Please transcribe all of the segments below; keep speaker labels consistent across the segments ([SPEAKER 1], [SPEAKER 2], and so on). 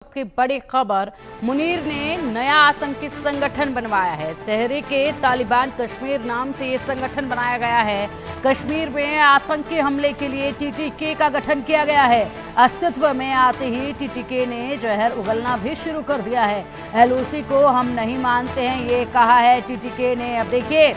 [SPEAKER 1] की बड़ी खबर, मुनीर ने नया आतंकी संगठन बनवाया है। तहरीक-ए-तालिबान कश्मीर नाम से ये संगठन बनाया गया है। कश्मीर में आतंकी हमले के लिए टीटीके का गठन किया गया है। अस्तित्व में आते ही टीटीके ने जहर उगलना भी शुरू कर दिया है। एलओसी को हम नहीं मानते हैं, ये कहा है टीटीके ने। अब देखिए,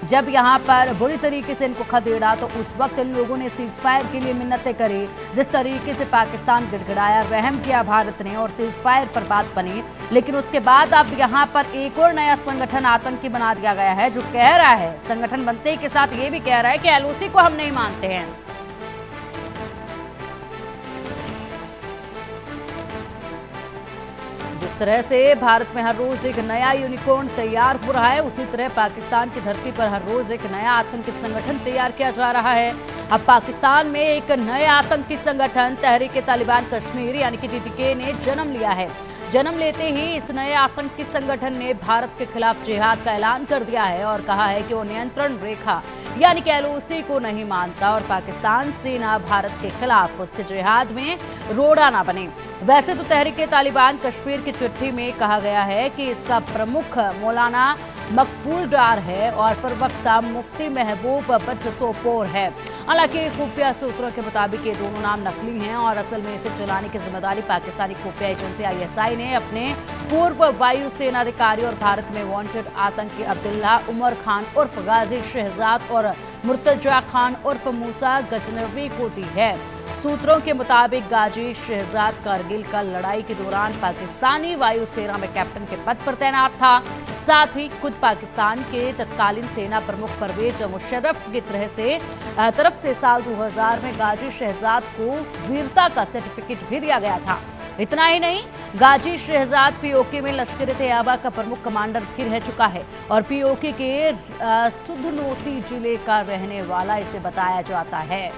[SPEAKER 1] जब यहाँ पर बुरी तरीके से इनको खदेड़ा तो उस वक्त इन लोगों ने सीज फायर के लिए मिन्नतें करी। जिस तरीके से पाकिस्तान गिड़गिड़ाया, रहम किया भारत ने और सीज फायर पर बात बनी। लेकिन उसके बाद अब यहाँ पर एक और नया संगठन आतंकी बना दिया गया है, जो कह रहा है, संगठन बनते के साथ ये भी कह रहा है कि एलओसी को हम नहीं मानते हैं। जिस तरह से भारत में हर रोज एक नया यूनिकॉर्न तैयार हो रहा है, उसी तरह पाकिस्तान की धरती पर हर रोज एक नया आतंकी संगठन तैयार किया जा रहा है। अब पाकिस्तान में एक नए आतंकी संगठन तहरीक-ए-तालिबान कश्मीर यानी कि टीटीके ने जन्म लिया है। जन्म लेते ही इस नए आतंकी संगठन ने भारत के खिलाफ जिहाद का ऐलान कर दिया है और कहा है कि वो नियंत्रण रेखा यानी कि एलओसी को नहीं मानता और पाकिस्तान सेना भारत के खिलाफ उसके जिहाद में रोड़ा ना बने। वैसे तो तहरीक-ए-तालिबान कश्मीर की चिट्ठी में कहा गया है कि इसका प्रमुख मौलाना मकबूल डार है और प्रवक्ता मुफ्ती महबूब बट सोपोर है। हालांकि खुफिया सूत्रों के मुताबिक ये दोनों नाम नकली हैं और असल में इसे चलाने की जिम्मेदारी पाकिस्तानी खुफिया एजेंसी आईएसआई ने अपने पूर्व वायुसेना अधिकारी और भारत में वांटेड आतंकी अब्दुल्ला उमर खान उर्फ गाजी शहजाद और मुर्तजा खान उर्फ मूसा गजनवी को दी है। सूत्रों के मुताबिक गाजी शहजाद कारगिल का लड़ाई के दौरान पाकिस्तानी वायुसेना में कैप्टन के पद पर तैनात था। साथ ही खुद पाकिस्तान के तत्कालीन सेना प्रमुख परवेज मुशर्रफ की तरफ से साल 2000 में गाजी शहजाद को वीरता का सर्टिफिकेट भी दिया गया था। इतना ही नहीं, गाजी शहजाद पीओके में लश्कर-ए-तैयबा का प्रमुख कमांडर भी रह चुका है और पीओके के सुधनोती जिले का रहने वाला इसे बताया जाता है।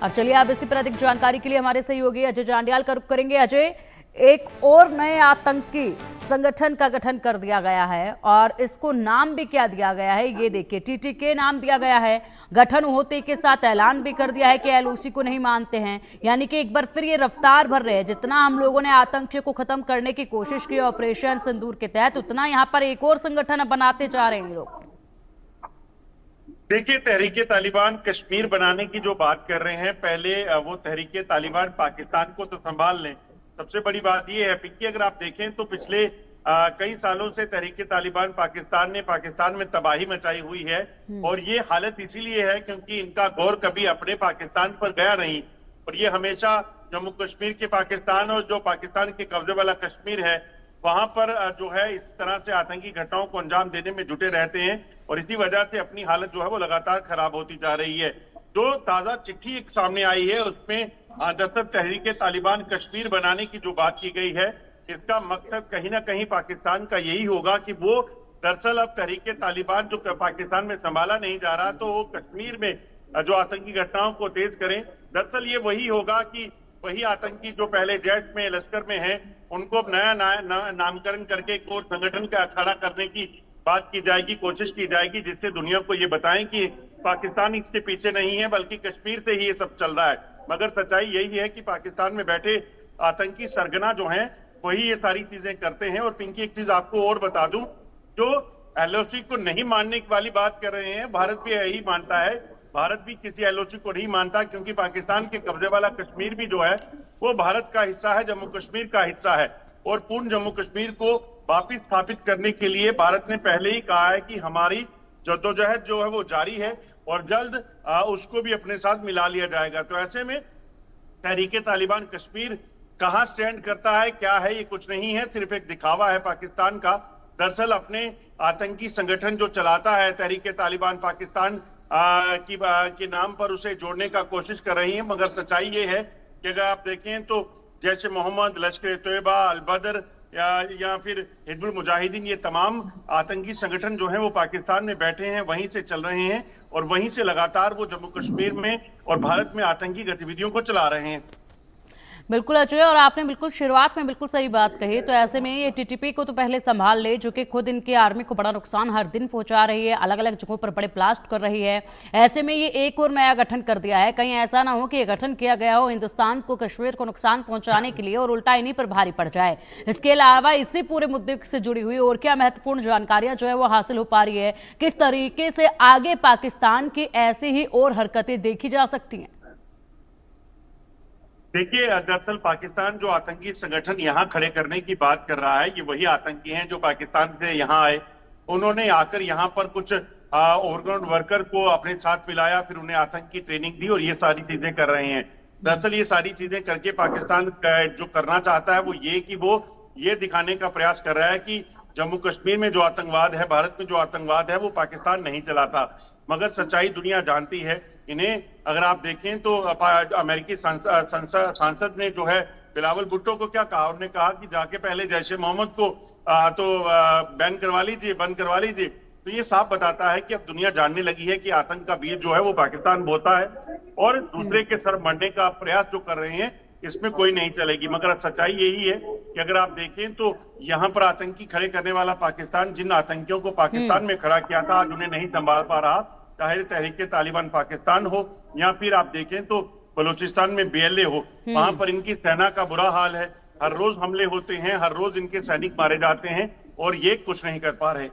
[SPEAKER 1] अब चलिए, आप इसी पर अधिक जानकारी के लिए हमारे सहयोगी अजय जांडियाल का रुख करेंगे। अजय, एक और नए आतंकी संगठन का गठन कर दिया गया है और इसको नाम भी क्या दिया गया है, ये देखिए, टीटीके नाम दिया गया है। गठन होते के साथ ऐलान भी कर दिया है कि एलओसी को नहीं मानते हैं। यानी कि एक बार फिर ये रफ्तार भर रहे हैं। जितना हम लोगों ने आतंकियों को खत्म करने की कोशिश की ऑपरेशन सिंदूर के तहत, उतना यहाँ पर एक और संगठन बनाते जा रहे हैं लोग।
[SPEAKER 2] देखिए, तहरीक-ए-तालिबान कश्मीर बनाने की जो बात कर रहे हैं, पहले वो तहरीक-ए-तालिबान पाकिस्तान को तो संभाल लें। सबसे बड़ी बात ये है पिंकी, अगर आप देखें तो पिछले कई सालों से तहरीक-ए-तालिबान पाकिस्तान में तबाही मचाई हुई है और ये हालत इसीलिए है क्योंकि इनका गौर कभी अपने पाकिस्तान पर गया नहीं और ये हमेशा जम्मू कश्मीर के पाकिस्तान और जो पाकिस्तान के कब्जे वाला कश्मीर है, वहां पर जो है इस तरह से आतंकी घटनाओं को अंजाम देने में जुटे रहते हैं और इसी वजह से अपनी हालत जो है वो लगातार खराब होती जा रही है। जो ताजा चिट्ठी एक सामने आई है, उसमें दरअसल तहरीक-ए-तालिबान कश्मीर बनाने की जो बात की गई है, इसका मकसद कहीं ना कहीं पाकिस्तान का यही होगा कि वो दरअसल अब तहरीक-ए-तालिबान जो पाकिस्तान में संभाला नहीं जा रहा, तो वो कश्मीर में जो आतंकी घटनाओं को तेज करें। दरअसल ये वही होगा कि वही आतंकी जो पहले जैश में, लश्कर में है, उनको अब नया नामकरण करके एक और संगठन का खड़ा करने की बात की जाएगी, कोशिश की जाएगी, जिससे दुनिया को ये बताएं कि पाकिस्तान इसके पीछे नहीं है बल्कि कश्मीर से ही ये सब चल रहा है। मगर सच्चाई यही है कि पाकिस्तान में बैठे आतंकी सरगना जो हैं वही ये सारी चीजें करते हैं। और पिंकी, एक चीज आपको और बता दूं, जो एलओसी को नहीं मानने वाली बात कर रहे हैं, भारत भी यही मानता है। भारत भी किसी एलओसी को नहीं मानता क्योंकि पाकिस्तान के कब्जे वाला कश्मीर भी जो है वो भारत का हिस्सा है, जम्मू कश्मीर का हिस्सा है और पूर्ण जम्मू कश्मीर को वापिस स्थापित करने के लिए भारत ने पहले ही कहा है कि हमारी जद्दोजहद जो है वो जारी है और जल्द उसको भी अपने साथ मिला लिया जाएगा। तो ऐसे में तहरीक-ए-तालिबान कश्मीर कहां स्टैंड करता है, क्या है, ये कुछ नहीं है, सिर्फ एक दिखावा है पाकिस्तान का। दरअसल अपने आतंकी संगठन जो चलाता है तहरीक-ए-तालिबान पाकिस्तान के नाम पर उसे जोड़ने का कोशिश कर रही है। मगर सच्चाई ये है कि अगर आप देखें तो जैसे मोहम्मद, लश्कर-ए-तैयबा, अल-बदर या फिर हिजबुल मुजाहिदीन, ये तमाम आतंकी संगठन जो हैं वो पाकिस्तान में बैठे हैं, वहीं से चल रहे हैं और वहीं से लगातार वो जम्मू कश्मीर में और भारत में आतंकी गतिविधियों को चला रहे हैं।
[SPEAKER 1] बिल्कुल अजय, और आपने बिल्कुल शुरुआत में बिल्कुल सही बात कही। तो ऐसे में ये टीटीपी को तो पहले संभाल ले, जो कि खुद इनकी आर्मी को बड़ा नुकसान हर दिन पहुंचा रही है, अलग अलग जगहों पर बड़े ब्लास्ट कर रही है। ऐसे में ये एक और नया गठन कर दिया है, कहीं ऐसा ना हो कि ये गठन किया गया हो हिंदुस्तान को, कश्मीर को नुकसान पहुंचाने के लिए और उल्टा इन्हीं पर भारी पड़ जाए। इसके अलावा इसी पूरे मुद्दे से जुड़ी हुई और क्या महत्वपूर्ण जानकारियां जो है वो हासिल हो पा रही है, किस तरीके से आगे पाकिस्तान की ऐसी ही और हरकतें देखी जा सकती हैं?
[SPEAKER 2] देखिए, दरअसल पाकिस्तान जो आतंकी संगठन यहाँ खड़े करने की बात कर रहा है, ये वही आतंकी हैं जो पाकिस्तान से यहाँ आए। उन्होंने आकर यहाँ पर कुछ ओवरग्राउंड वर्कर को अपने साथ मिलाया, फिर उन्हें आतंक की ट्रेनिंग दी और ये सारी चीजें कर रहे हैं। दरअसल ये सारी चीजें करके पाकिस्तान जो करना चाहता है वो ये कि वो ये दिखाने का प्रयास कर रहा है कि जम्मू कश्मीर में जो आतंकवाद है, भारत में जो आतंकवाद है, वो पाकिस्तान नहीं चलाता। मगर सच्चाई दुनिया जानती है। इन्हें अगर आप देखें तो अमेरिकी सांसद ने जो है बिलावल भुट्टो को क्या कहा, उन्होंने कहा कि जाके पहले जैश ए मोहम्मद को बैन करवा लीजिए, बंद करवा लीजिए। तो ये साफ बताता है कि अब दुनिया जानने लगी है कि आतंक का बीज जो है वो पाकिस्तान बोता है, और दूसरे के सर मरने का प्रयास जो कर रहे हैं इसमें कोई नहीं चलेगी। मगर सच्चाई यही है कि अगर आप देखें तो यहाँ पर आतंकी खड़े करने वाला पाकिस्तान, जिन आतंकियों को पाकिस्तान में खड़ा किया था, आज उन्हें नहीं संभाल पा रहा, चाहे तहरीक तालिबान पाकिस्तान हो या फिर आप देखें तो बलूचिस्तान में BLA हो, वहां पर इनकी सेना का बुरा हाल है। हर रोज हमले होते हैं, हर रोज इनके सैनिक मारे जाते हैं और ये कुछ नहीं कर पा रहे।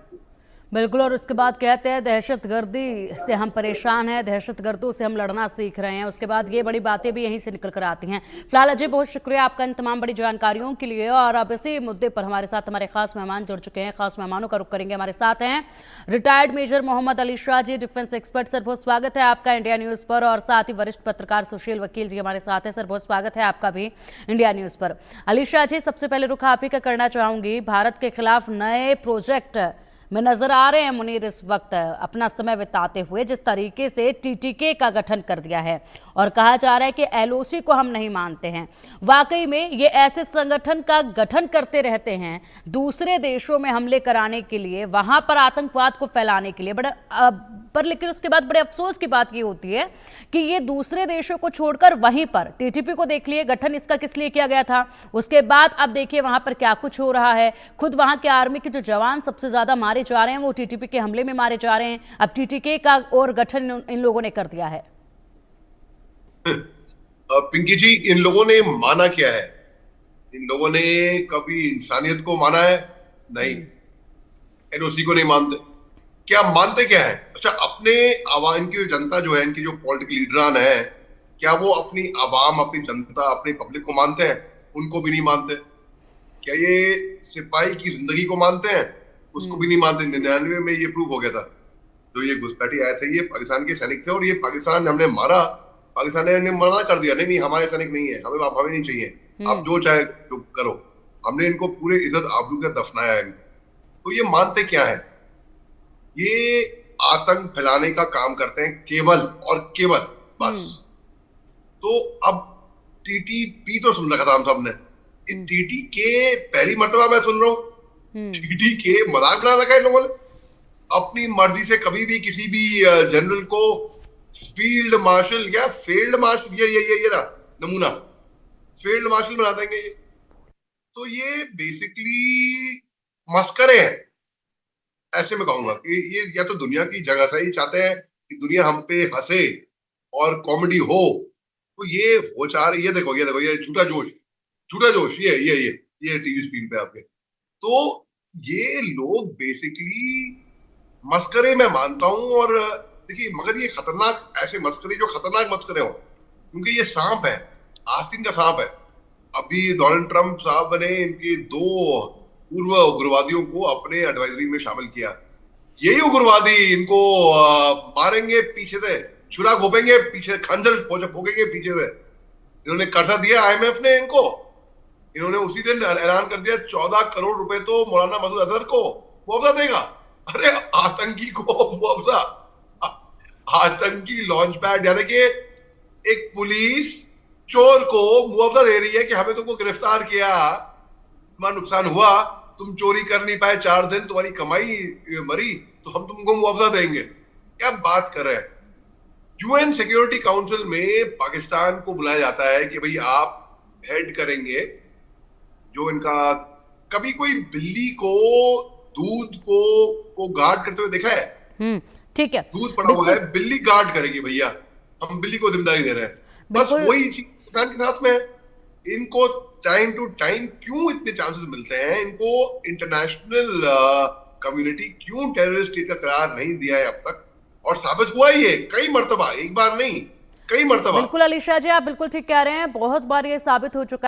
[SPEAKER 1] बिल्कुल, और उसके बाद कहते हैं दहशतगर्दी से हम परेशान हैं, दहशतगर्दों से हम लड़ना सीख रहे हैं। उसके बाद ये बड़ी बातें भी यहीं से निकल कर आती हैं। फिलहाल अजय, बहुत शुक्रिया आपका इन तमाम बड़ी जानकारियों के लिए। और अब इसी मुद्दे पर हमारे साथ हमारे खास मेहमान जुड़ चुके हैं, खास मेहमानों का रुख करेंगे। हमारे साथ हैं retired major Mohammad Ali Shah ji, defence expert. Sir, बहुत स्वागत है आपका इंडिया न्यूज़ पर। और साथ ही वरिष्ठ पत्रकार सुशील वकील जी हमारे साथ हैं। सर, बहुत स्वागत है आपका भी इंडिया न्यूज़ पर। अली शाह जी, सबसे पहले रुख आप ही का करना चाहूंगी। भारत के खिलाफ नए प्रोजेक्ट में नजर आ रहे हैं मुनीर इस वक्त अपना समय बिताते हुए, जिस तरीके से TTK का गठन कर दिया है और कहा जा रहा है कि LOC को हम नहीं मानते हैं। वाकई में ये ऐसे संगठन का गठन करते रहते हैं दूसरे देशों में हमले कराने के लिए, वहां पर आतंकवाद को फैलाने के लिए। पर लेकिन उसके बाद बड़े अफसोस की बात ये होती है कि ये दूसरे देशों को छोड़कर वहीं पर TTP को देख लिए, गठन इसका किस लिए किया गया था, उसके बाद अब देखिए वहां पर क्या कुछ हो रहा है। खुद वहां के आर्मी के जो जवान सबसे ज्यादा मारे जा रहे हैं वो TTP के हमले में मारे जा रहे हैं। अब TTK का और गठन इन लोगों ने कर दिया है।
[SPEAKER 3] पिंकी जी, इन लोगों ने माना क्या है? इन लोगों ने कभी इंसानियत को माना है? नहीं। LOC को नहीं मानते। क्या मानते क्या है? अच्छा, अपने आवाम, इनकी जनता जो है, इनकी जो पॉलिटिकल लीडरान है, क्या वो अपनी आवाम, अपनी जनता, अपनी पब्लिक को मानते हैं? उनको भी नहीं मानते। क्या ये सिपाही की जिंदगी को मानते हैं? उसको भी नहीं मानते। 99 में ये प्रूव हो गया था, जो ये घुसपैठी आए थे ये पाकिस्तान के सैनिक थे, और ये पाकिस्तान हमने मारा, पाकिस्तान ने मना कर दिया, नहीं नहीं हमारे सैनिक नहीं है, हमें नहीं चाहिए, आप जो चाहे जो करो। हमने इनको पूरे इज्जत आबरू से दफनाया है इनको। तो ये मानते क्या है? ये आतंक फैलाने का काम करते हैं केवल और केवल, बस। तो अब TTP तो सुन रखा था हम सबने, TTK पहली मर्तबा मैं सुन रहा हूँ। TTK मजाक बना रखा है इन लोगों ने। अपनी मर्जी से कभी भी किसी भी जनरल को फील्ड मार्शल या फील्ड मार्शल, ये रहा नमूना, फील्ड मार्शल बना देंगे ये। तो ये बेसिकली मस्करे हैं, ऐसे मैं कहूंगा कि ये या तो दुनिया की जगह से ही चाहते हैं कि दुनिया हम पे हंसे और कॉमेडी हो। तो ये वो चाह रही, ये देखो ये झूठा जोश, ये टीवी स्क्रीन पे आपके। तो ये लोग बेसिकली मस्करे मैं मानता हूं। और देखिए, मगर ये खतरनाक, ऐसे मस्करे जो खतरनाक मस्करे हो, क्योंकि ये सांप है, आस्तीन का सांप है। अभी डोनाल्ड ट्रंप साहब ने इनके 2 पूर्व उग्रवादियों को अपने एडवाइजरी में शामिल किया। यही उग्रवादी इनको मारेंगे पीछे से, छुरा घोपेंगे पीछे, खंजर फोकेंगे पीछे से। इन्होंने कर्जा दिया IMF ने इनको। इन्होंने उसी दिन ऐलान कर दिया 14 करोड़ रुपए तो मौलाना मसूद अजहर को मुआवजा देगा। अरे आतंकी को मुआवजा, आतंकी लॉन्च पैड, यानी कि एक पुलिस चोर को मुआवजा दे रही है कि हमें तुमको गिरफ्तार किया, तुम्हारा नुकसान हुआ, तुम चोरी कर नहीं पाए 4 दिन, तुम्हारी कमाई मरी, तो हम तुमको मुआवजा देंगे। क्या बात कर रहे हैं? UN सिक्योरिटी काउंसिल में पाकिस्तान को बुलाया जाता है कि भाई आप हेड करेंगे, जो इनका, कभी कोई बिल्ली को दूध को गार्ड करते हुए देखा है?
[SPEAKER 1] ठीक है,
[SPEAKER 3] दूध पड़ा हुआ है, बिल्ली गार्ड करेगी भैया, हम बिल्ली को जिम्मेदारी दे रहे हैं। बस
[SPEAKER 1] बिल्कुल।
[SPEAKER 3] वही चीज किसान के साथ में है। इनको टाइम टू टाइम क्यों इतने चांसेस मिलते हैं? इनको इंटरनेशनल कम्युनिटी क्यों टेररिस्ट स्टेट का करार नहीं दिया है अब तक? और साबित हुआ ही है कई मर्तबा, एक बार नहीं, कई मर्तबा।
[SPEAKER 1] बिल्कुल अलीशा जी, आप बिल्कुल ठीक कह रहे हैं, बहुत बार ये साबित हो चुका